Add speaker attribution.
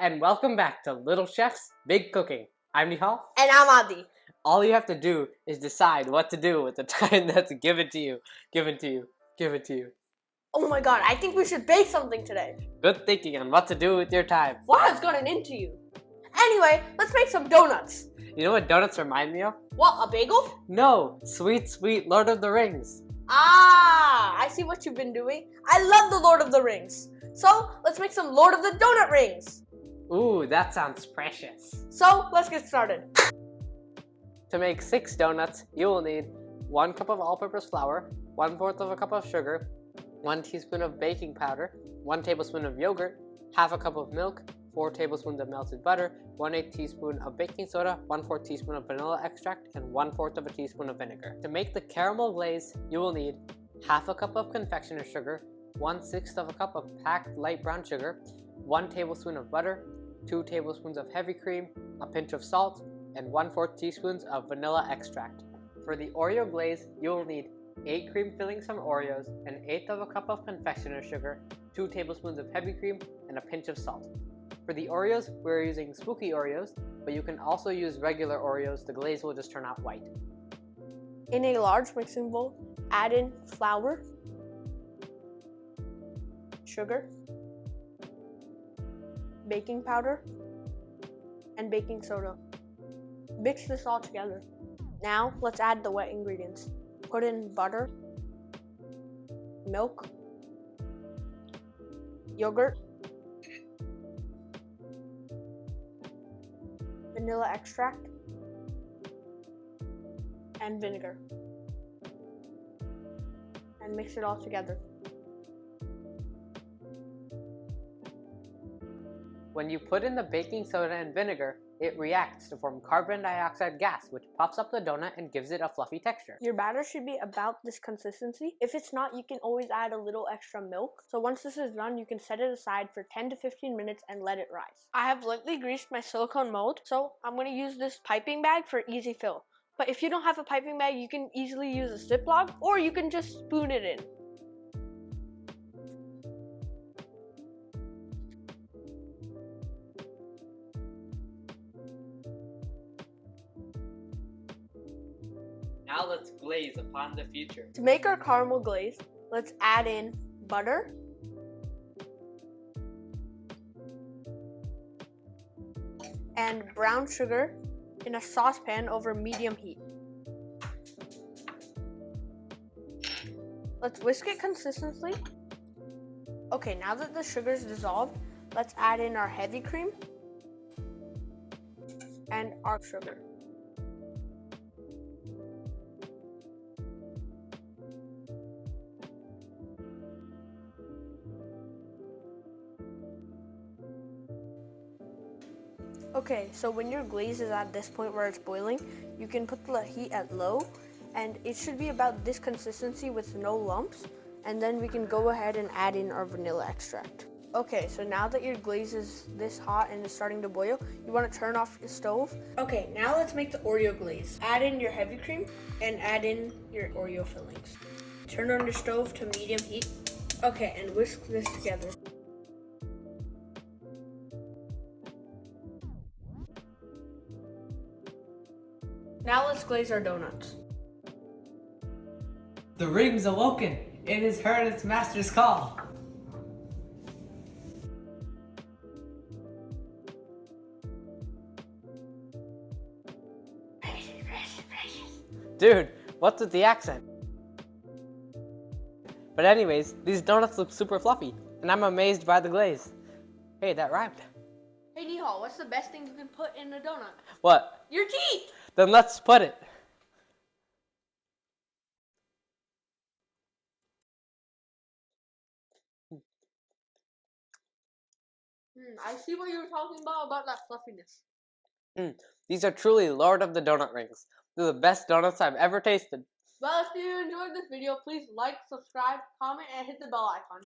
Speaker 1: and welcome back to Little Chef's Big Cooking. I'm Nihal.
Speaker 2: And I'm Adi.
Speaker 1: All you have to do is decide what to do with the time that's given to you.
Speaker 2: Oh my god, I think we should bake something today.
Speaker 1: Good thinking on what to do with your time.
Speaker 2: What has gotten into you? Anyway, let's make some donuts.
Speaker 1: You know what donuts remind me of?
Speaker 2: What, a bagel?
Speaker 1: No, sweet, sweet Lord of the Rings.
Speaker 2: Ah, I see what you've been doing. I love the Lord of the Rings. So, let's make some Lord of the Donut Rings.
Speaker 1: Ooh, that sounds precious.
Speaker 2: So, let's get started.
Speaker 1: To make 6 donuts, you will need 1 cup of all-purpose flour, 1/4 of a cup of sugar, 1 teaspoon of baking powder, 1 tablespoon of yogurt, half a cup of milk, 4 tablespoons of melted butter, 1/8 teaspoon of baking soda, 1/4 teaspoon of vanilla extract, and 1/4 of a teaspoon of vinegar. To make the caramel glaze, you will need half a cup of confectioner's sugar, 1/6 of a cup of packed light brown sugar, 1 tablespoon of butter, 2 tablespoons of heavy cream, a pinch of salt, and 1/4 teaspoons of vanilla extract. For the Oreo glaze, you will need 8 cream fillings from Oreos, 1/8 of a cup of confectioner's sugar, 2 tablespoons of heavy cream, and a pinch of salt. For the Oreos, we're using spooky Oreos, but you can also use regular Oreos. The glaze will just turn out white.
Speaker 2: In a large mixing bowl, add in flour, sugar, baking powder, and baking soda. Mix this all together. Now, let's add the wet ingredients. Put in butter, milk, yogurt, vanilla extract, and vinegar. And mix it all together.
Speaker 1: When you put in the baking soda and vinegar, it reacts to form carbon dioxide gas, which puffs up the donut and gives it a fluffy texture.
Speaker 2: Your batter should be about this consistency. If it's not, you can always add a little extra milk. So once this is done, you can set it aside for 10 to 15 minutes and let it rise. I have lightly greased my silicone mold, so I'm going to use this piping bag for easy fill. But if you don't have a piping bag, you can easily use a Ziploc, or you can just spoon it in.
Speaker 1: Now let's glaze upon the future.
Speaker 2: To make our caramel glaze, let's add in butter, and brown sugar in a saucepan over medium heat. Let's whisk it consistently. Okay, now that the sugar is dissolved, let's add in our heavy cream and our sugar. Okay, so when your glaze is at this point where it's boiling, you can put the heat at low, and it should be about this consistency with no lumps, and then we can go ahead and add in our vanilla extract. Okay, so now that your glaze is this hot and is starting to boil, you want to turn off the stove. Okay, now let's make the Oreo glaze. Add in your heavy cream and add in your Oreo fillings. Turn on your stove to medium heat. Okay, and whisk this together. Now let's glaze our donuts.
Speaker 1: The ring's awoken. It has heard its master's call. Dude, what's with the accent? But anyways, these donuts look super fluffy, and I'm amazed by the glaze. Hey, that rhymed.
Speaker 2: Hey Nihal, what's the best thing you can put in a donut?
Speaker 1: What?
Speaker 2: Your teeth!
Speaker 1: Then let's put it.
Speaker 2: I see what you were talking about that fluffiness.
Speaker 1: These are truly Lord of the Donut Rings. They're the best donuts I've ever tasted.
Speaker 2: Well, if you enjoyed this video, please like, subscribe, comment, and hit the bell icon.